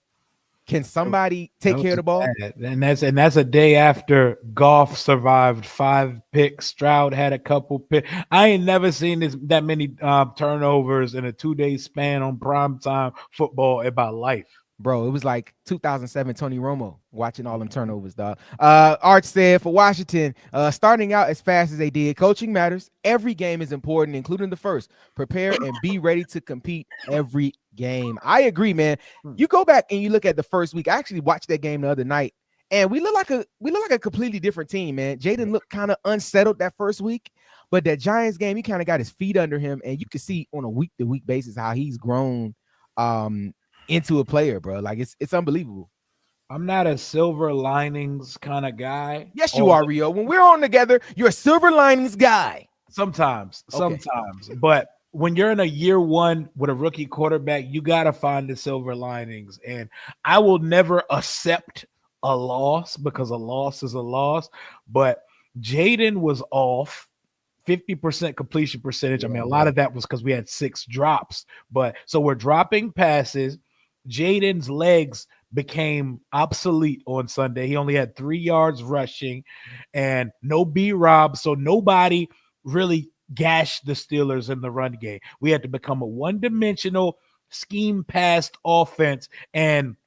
Can somebody take care of the ball? And that's a day after Goff survived 5 picks. Stroud had a couple picks. I ain't never seen that many turnovers in a 2-day span on primetime football in my life. Bro, it was like 2007 Tony Romo watching all them turnovers, dog. Arch said for Washington, starting out as fast as they did, coaching matters. Every game is important, including the first. Prepare and be ready to compete every game. I agree, man. You go back and you look at the first week. I actually watched that game the other night, and we look like a completely different team, man. Jaden looked kind of unsettled that first week, but that Giants game, he kind of got his feet under him, and you can see on a week-to-week basis how he's grown into a player, bro. Like it's unbelievable. I'm not a silver linings kind of guy. Yes, you are, Rio. When we're on together, you're a silver linings guy. Sometimes. But when you're in a year one with a rookie quarterback, you got to find the silver linings. And I will never accept a loss because a loss is a loss. But Jaden was off 50% completion percentage. I mean, a lot of that was because we had 6 drops. But so we're dropping passes. Jaden's legs became obsolete on Sunday. He only had 3 yards rushing and no B-Rob. So nobody really gashed the Steelers in the run game. We had to become a one-dimensional scheme passed offense, and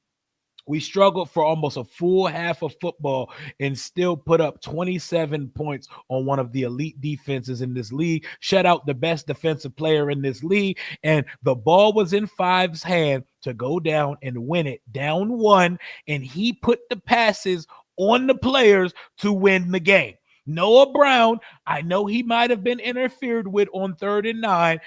we struggled for almost a full half of football and still put up 27 points on one of the elite defenses in this league. Shut out the best defensive player in this league, and the ball was in Five's hand to go down and win it, down 1, and he put the passes on the players to win the game. Noah Brown, I know he might have been interfered with on 3rd and 9,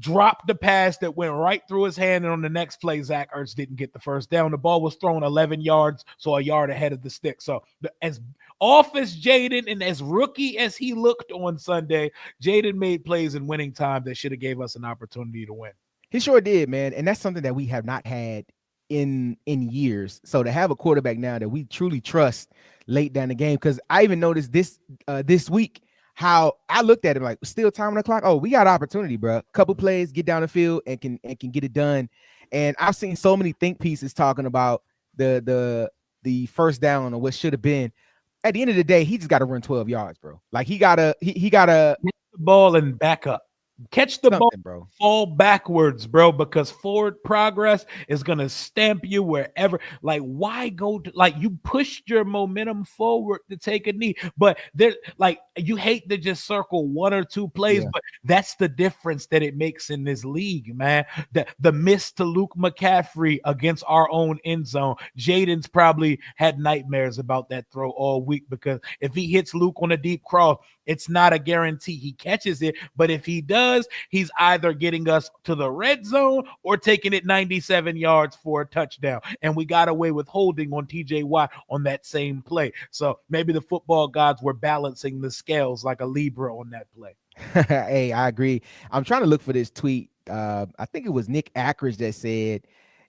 dropped the pass that went right through his hand, and on the next play, Zach Ertz didn't get the first down. The ball was thrown 11 yards, so a yard ahead of the stick. So as off as Jaden and as rookie as he looked on Sunday, Jaden made plays in winning time that should have gave us an opportunity to win. He sure did, man. And that's something that we have not had in years. So to have a quarterback now that we truly trust late down the game, because I even noticed this week how I looked at it like still time on the clock. Oh, we got opportunity, bro. Couple plays, get down the field and can get it done. And I've seen so many think pieces talking about the first down or what should have been. At the end of the day, he just got to run 12 yards, bro. Like he gotta Catch the ball and back up. Catch the ball, something, bro. fall backwards, bro, because forward progress is gonna stamp you wherever. Like, why go to, like, you pushed your momentum forward to take a knee, but there, like, you hate to just circle one or two plays, Yeah. but that's the difference that it makes in this league, man. The miss to Luke McCaffrey against our own end zone. Jaden's probably had nightmares about that throw all week, because if he hits Luke on a deep cross, it's not a guarantee he catches it, but if he does, he's either getting us to the red zone or taking it 97 yards for a touchdown. And we got away with holding on TJ Watt on that same play. So maybe the football gods were balancing the scales like a Libra on that play. Hey, I agree. I'm trying to look for this tweet. I think it was Nick Ackridge that said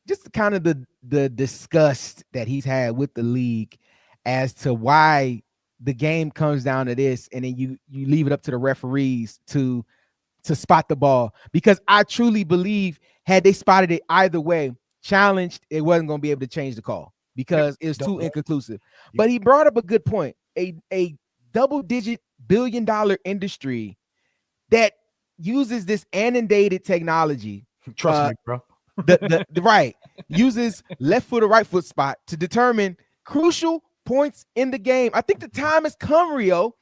just kind of the disgust that he's had with the league as to why the game comes down to this, and then you leave it up to the referees to spot the ball. Because I truly believe had they spotted it either way, challenged, it wasn't going to be able to change the call because it was too inconclusive. But he brought up a good point. A double-digit billion-dollar industry that uses this inundated technology. Trust me, bro. The right uses left foot or right foot spot to determine crucial points in the game. I think the time has come, Rio,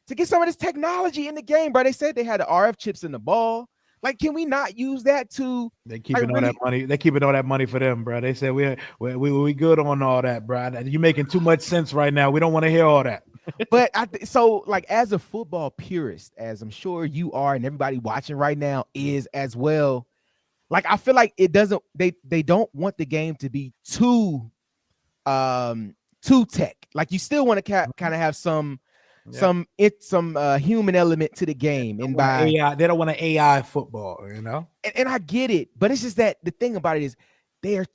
to get some of this technology in the game, bro. They said they had the RF chips in the ball. Like, can we not use that to? They keeping all that money. They keeping all that money for them, bro. They said we good on all that, bro. You making too much sense right now. We don't want to hear all that. But so like, as a football purist, as I'm sure you are, and everybody watching right now is as well. Like, I feel like it doesn't. They don't want the game to be too tech. Like, you still want to kind of have some human element to the game, and by AI, they don't want an AI football, you know. And I get it, but it's just that the thing about it is they're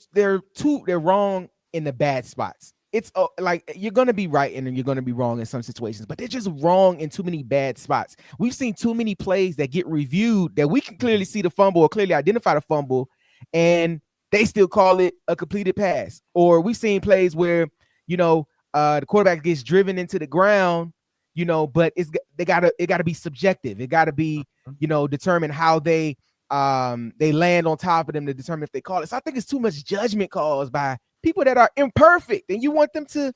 wrong in the bad spots. It's like, you're gonna be right and then you're gonna be wrong in some situations, but they're just wrong in too many bad spots. We've seen too many plays that get reviewed that we can clearly see the fumble or clearly identify the fumble, and they still call it a completed pass. Or we've seen plays where the quarterback gets driven into the ground, but it gotta be subjective. It gotta be determine how they land on top of them to determine if they call it. So I think it's too much judgment calls by people that are imperfect, and you want them to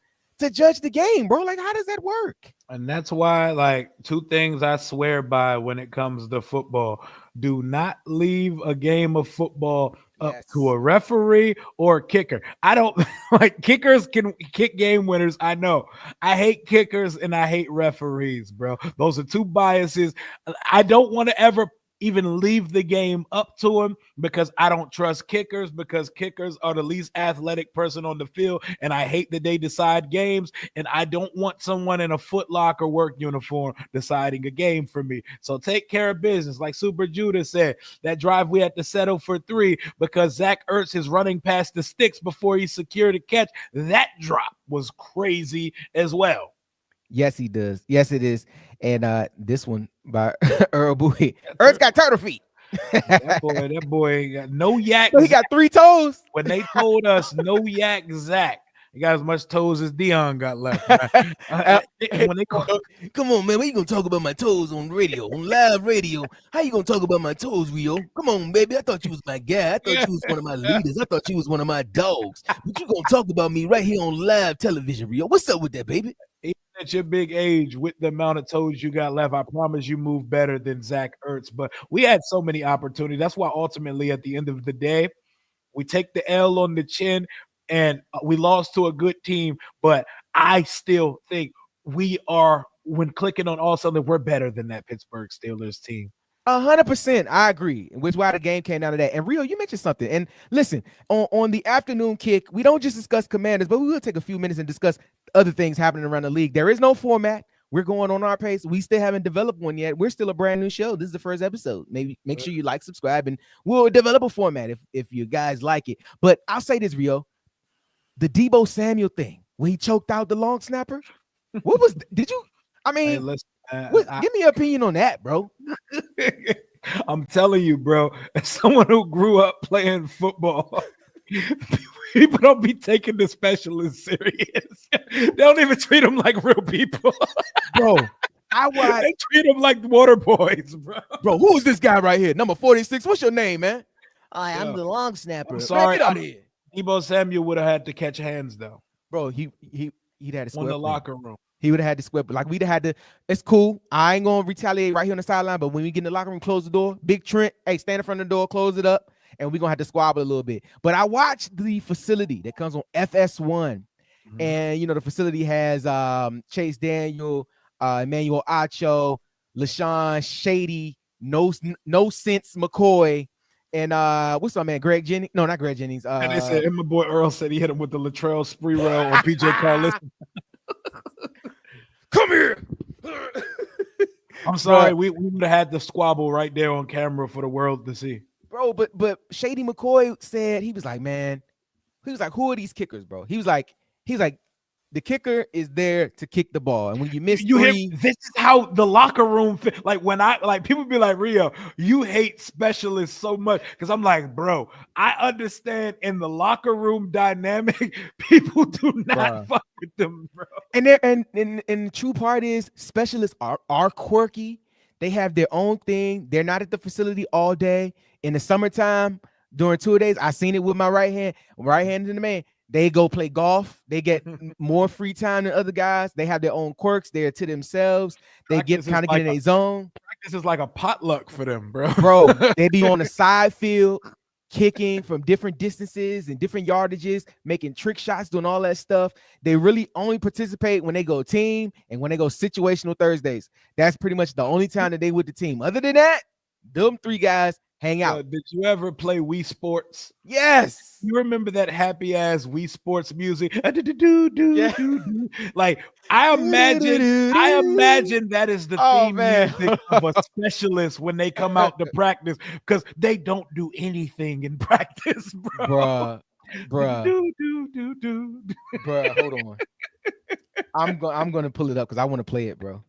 judge the game, bro. Like, how does that work? And that's why, like, two things I swear by when it comes to football: do not leave a game of football up to a referee or a kicker. I don't like kickers can kick game winners. I know. I hate kickers and I hate referees, bro. Those are two biases. I don't want to ever even leave the game up to him, because I don't trust kickers, because kickers are the least athletic person on the field, and I hate that they decide games, and I don't want someone in a Foot Locker work uniform deciding a game for me. So take care of business. Like Super Judah said, that drive we had to settle for 3 because Zach Ertz is running past the sticks before he secured a catch. That drop was crazy as well. Yes, he does. Yes, it is. And this one by Earl Bowie. Ertz got turtle feet. that boy got no yak. So he got 3 toes. When they told us no yak Zach, he got as much toes as Dion got left. When they come on, man, when you gonna talk about my toes on radio, on live radio? How you gonna talk about my toes, Rio? Come on, baby. I thought you was my guy. I thought you was one of my leaders. I thought you was one of my dogs. But you gonna talk about me right here on live television, Rio? What's up with that, baby? At your big age, with the amount of toes you got left, I promise you move better than Zach Ertz. But we had so many opportunities. That's why ultimately, at the end of the day, we take the L on the chin, and we lost to a good team. But I still think we are, when clicking on all something, we're better than that Pittsburgh Steelers team. 100%, I agree. Which is why the game came down to that. And Rio, you mentioned something. And listen, on the afternoon kick, we don't just discuss Commanders, but we will take a few minutes and discuss other things happening around the league. There is no format. We're going on our pace. We still haven't developed one yet. We're still a brand new show. This is the first episode. Maybe make sure you like, subscribe, and we'll develop a format if you guys like it. But I'll say this, Rio. The Deebo Samuel thing, when he choked out the long snapper. Did you? I mean, Hey, listen, give me your opinion on that, bro. I'm telling you, bro, as someone who grew up playing football, people don't be taking the specialists serious. They don't even treat them like real people. Bro, I watch. They treat them like water boys, bro. Bro, who's this guy right here? Number 46. What's your name, man? I'm Yeah. the long I'm snapper. Man, sorry. get out of here. Debo Samuel would have had to catch hands though Bro, he'd had to on square the up. locker room. He would have had to square up. Like we'd have had to. It's cool. I ain't gonna retaliate right here on the sideline. But when we get in the locker room, close the door. Big Trent, hey, stand in front of the door, close it up, and we're gonna have to squabble a little bit. But I watched the facility that comes on FS1. And the facility has Chase Daniel, Emmanuel Acho, LaShawn Shady, no sense McCoy, and what's my man Greg Jennings? No, not Greg Jennings. And they said, and my boy Earl said he hit him with the Latrell Sprewell on PJ Carlson. Come here. I'm sorry, we would have had the squabble right there on camera for the world to see. Bro, but Shady McCoy said he was like, who are these kickers, bro? He was like, the kicker is there to kick the ball, and when you miss three, this is how the locker room like when people be like, Rio, you hate specialists so much, because I'm like, bro, I understand in the locker room dynamic, people do not fuck with them, bro. And the true part is specialists are quirky. They have their own thing. They're not at the facility all day. In the summertime, during 2 days, I seen it with my right hand in the man. They go play golf. They get more free time than other guys. They have their own quirks. They're to themselves. They get in a zone. Practice is like a potluck for them, bro. Bro, they be on the side field, kicking from different distances and different yardages, making trick shots, doing all that stuff. They really only participate when they go team and when they go situational Thursdays. That's pretty much the only time that they with the team. Other than that, them three guys hang out. Did you ever play Wii Sports? Yes. You remember that happy ass Wii Sports music? Like I imagine that is the theme music of a specialist when they come out to practice, because they don't do anything in practice, bro. Bruh, hold on. I'm gonna pull it up because I want to play it, bro.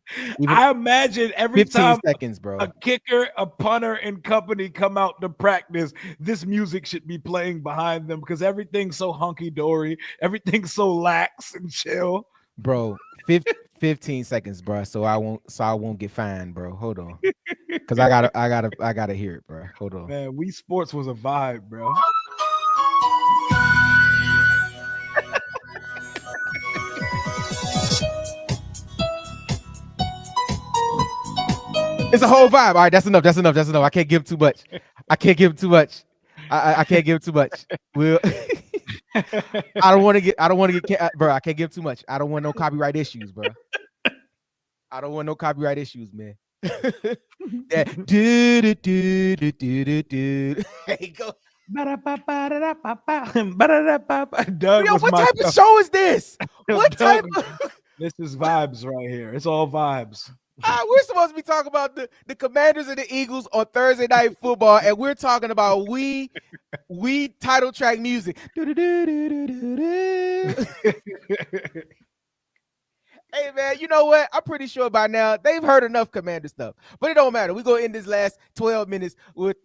I imagine every 15 time seconds, bro. a kicker, a punter, and company come out to practice, this music should be playing behind them, because everything's so hunky dory, everything's so lax and chill, bro. 15 seconds, bro. So I won't get fined, bro. Hold on, because I gotta hear it, bro. Hold on. Man, Wii Sports was a vibe, bro. It's a whole vibe. All right, that's enough. I can't give too much. I can't give too much. We'll I don't want to get, bro. I can't give too much. I don't want no copyright issues, bro. I don't want no copyright issues, man. That Hey, go. Doug, yo, what type of show is this? What type of This is vibes right here. It's all vibes. We're supposed to be talking about the Commanders and the Eagles on Thursday Night Football, and we're talking about we title track music. Hey, man, you know what? I'm pretty sure by now they've heard enough Commander stuff, but it don't matter. We're going to end this last 12 minutes with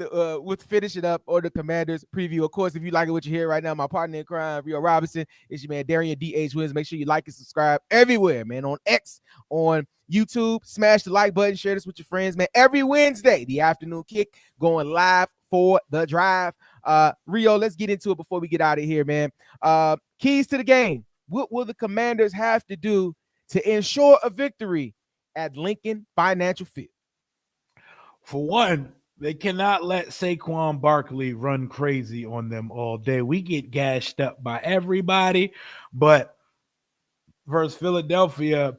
finishing up or the Commanders preview. Of course, if you like it, what you hear right now, my partner in crime, Rio Robinson, is your man, Darian D.H. Williams. Make sure you like and subscribe everywhere, man, on X, on YouTube. Smash the like button, share this with your friends, man. Every Wednesday, the afternoon kick going live for the drive. Rio, let's get into it before we get out of here, man. Keys to the game. What will the Commanders have to do to ensure a victory at Lincoln Financial Field? For one, they cannot let Saquon Barkley run crazy on them all day. We get gashed up by everybody, but versus Philadelphia,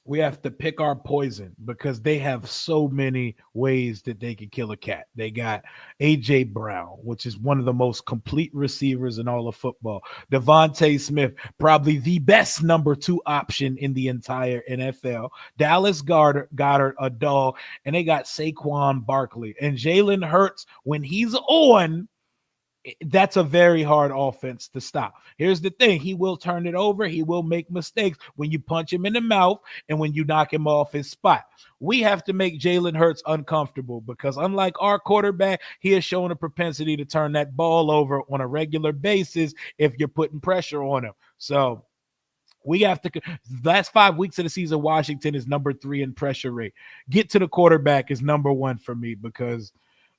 we have to pick our poison, because they have so many ways that they can kill a cat. They got A.J. Brown, which is one of the most complete receivers in all of football. Devontae Smith, probably the best number 2 option in the entire NFL. Dallas Goddard, a dog, and they got Saquon Barkley. And Jalen Hurts, when he's on, That's a very hard offense to stop. Here's the thing: he will turn it over. He will make mistakes when you punch him in the mouth and when you knock him off his spot. We have to make Jalen Hurts uncomfortable because, unlike our quarterback, he has shown a propensity to turn that ball over on a regular basis if you're putting pressure on him. So we have to. Last 5 weeks of the season, Washington is number 3 in pressure rate. Get to the quarterback is number 1 for me because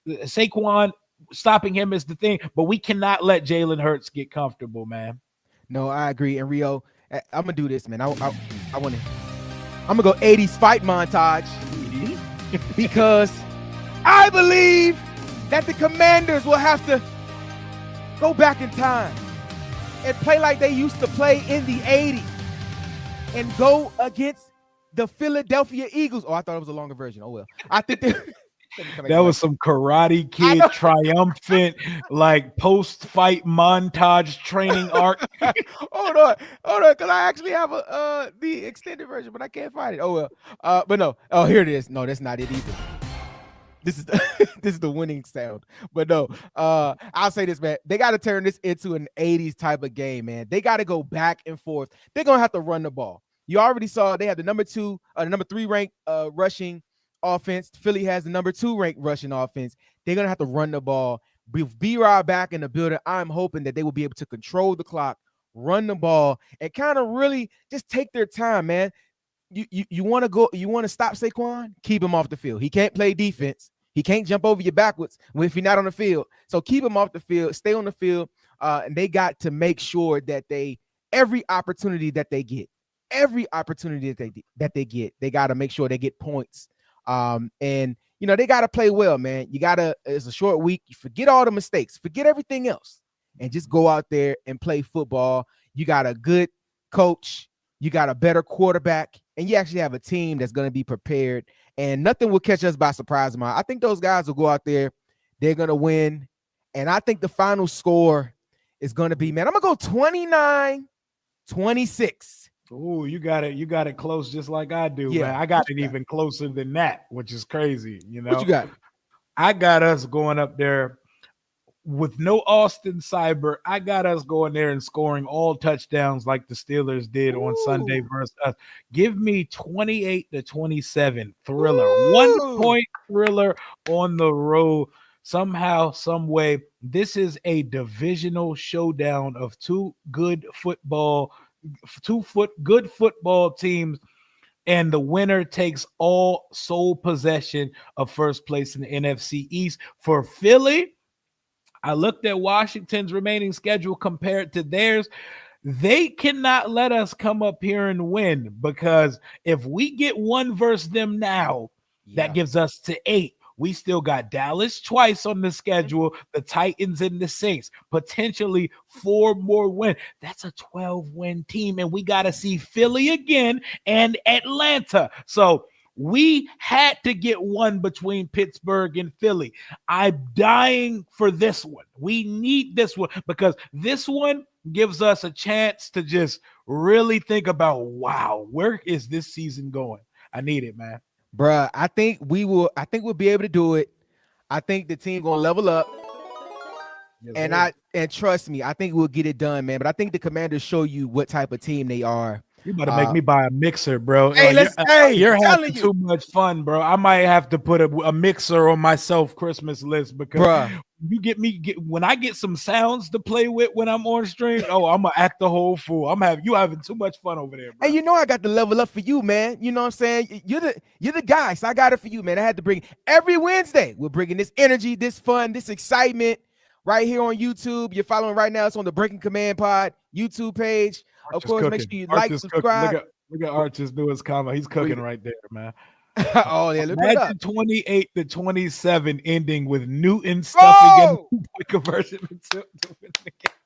Saquon, stopping him is the thing, but we cannot let Jalen Hurts get comfortable, man. No, I agree. And Rio, I'm gonna do this, man. I want to. I'm gonna go 80s fight montage because I believe that the Commanders will have to go back in time and play like they used to play in the 80s and go against the Philadelphia Eagles. Oh, I thought it was a longer version. Oh well. I think that was some Karate Kid triumphant, like post-fight montage training arc. hold on, because I actually have the extended version, but I can't find it. Oh well. But no. Oh, here it is. No, that's not it either. This is this is the winning sound. But no, I'll say this, man. They got to turn this into an 80s type of game, man. They got to go back and forth. They're gonna have to run the ball. You already saw they have the number 3 ranked rushing offense. Philly has the number 2 ranked rushing offense. They're gonna have to run the ball. With B-Rob back in the building, I'm hoping that they will be able to control the clock, run the ball, and kind of really just take their time, man. You want to go, you want to stop Saquon, keep him off the field. He can't play defense. He can't jump over you backwards if you're not on the field. So keep him off the field, stay on the field, and they got to make sure that every opportunity that they get, they got to make sure they get points. And they got to play well, man. It's a short week. You forget all the mistakes, forget everything else, and just go out there and play football. You got a good coach, you got a better quarterback, and you actually have a team that's going to be prepared, and nothing will catch us by surprise. I think those guys will go out there, they're going to win, and I think the final score is going to be, man, I'm going to go 29-26. Oh, you got it close just like I do, man. I got it even closer than that, which is crazy. What you got? I got us going up there with no Austin Cyber. I got us going there and scoring all touchdowns like the Steelers did on Sunday versus us. Give me 28-27 thriller. Ooh. 1-point thriller on the road. Somehow, some way, this is a divisional showdown of two good football teams, and the winner takes all sole possession of first place in the NFC East. For Philly, I looked at Washington's remaining schedule compared to theirs. They cannot let us come up here and win, because if we get one versus them now, that gives us to 8. We still got Dallas twice on the schedule, the Titans and the Saints, potentially 4 more wins. That's a 12-win team, and we got to see Philly again and Atlanta. So we had to get one between Pittsburgh and Philly. I'm dying for this one. We need this one, because this one gives us a chance to just really think about, wow, where is this season going? I need it, man. Bruh, I think we'll be able to do it. I think the team gonna level up. Yes, and trust me, I think we'll get it done, man. But I think the Commanders show you what type of team they are. You better make me buy a mixer, bro. Hey, you're having too much fun, bro. I might have to put a mixer on my Christmas list, because when I get some sounds to play with when I'm on stream. Oh, I'm gonna act the whole fool. You having too much fun over there, bro. Hey, I got to level up for you, man. You know what I'm saying? You're the guy, so I got it for you, man. I had to bring every Wednesday. We're bringing this energy, this fun, this excitement right here on YouTube. You're following right now. It's on the Breaking Command Pod YouTube page. Of course, make sure you like, subscribe. Look at Arch's newest comment. He's cooking right there, man. Oh, yeah. Imagine 28-27 ending with Newton stuffing in the conversion.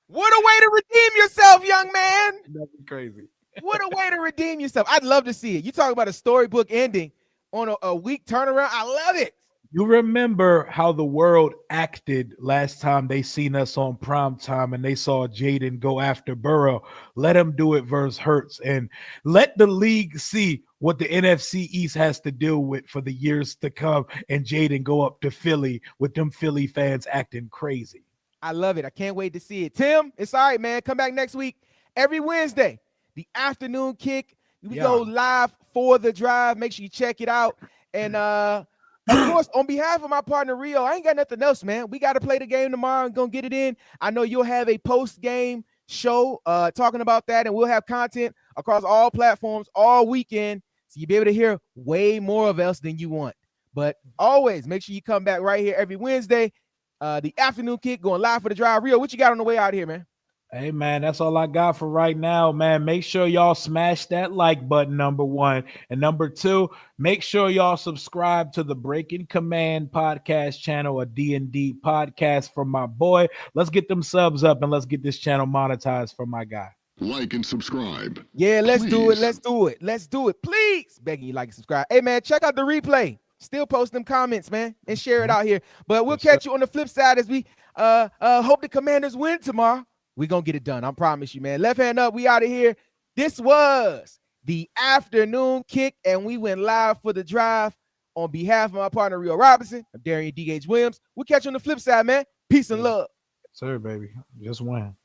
What a way to redeem yourself, young man. That'd be crazy. What a way to redeem yourself. I'd love to see it. You talk about a storybook ending on a week turnaround. I love it. You remember how the world acted last time they seen us on prime time and they saw Jaden go after Burrow. Let him do it versus Hurts, and let the league see what the NFC East has to deal with for the years to come, and Jaden go up to Philly with them Philly fans acting crazy. I love it. I can't wait to see it. Tim, it's all right, man. Come back next week. Every Wednesday, the afternoon kick. We go live for the drive. Make sure you check it out. And of course, on behalf of my partner Rio, I ain't got nothing else, man. We got to play the game tomorrow and gonna get it in. I know you'll have a post-game show talking about that, and we'll have content across all platforms all weekend. So you'll be able to hear way more of us than you want. But always make sure you come back right here every Wednesday. The afternoon kick going live for the drive. Rio, what you got on the way out here, man? Hey, man, that's all I got for right now, man. Make sure y'all smash that like button, number one. And number two, make sure y'all subscribe to the Breaking Command podcast channel, a D&D podcast from my boy. Let's get them subs up and let's get this channel monetized for my guy. Like and subscribe. Yeah, let's do it. Please. Let's do it. Let's do it. Please. Begging you like and subscribe. Hey, man, check out the replay. Still post them comments, man, and share it out here. But we'll catch you on the flip side as we hope the Commanders win tomorrow. We're going to get it done. I promise you, man. Left hand up. We out of here. This was the afternoon kick, and we went live for the drive. On behalf of my partner, Rio Robinson, I'm Darian D.H. Williams. We'll catch you on the flip side, man. Peace and love. Sir, baby. Just win.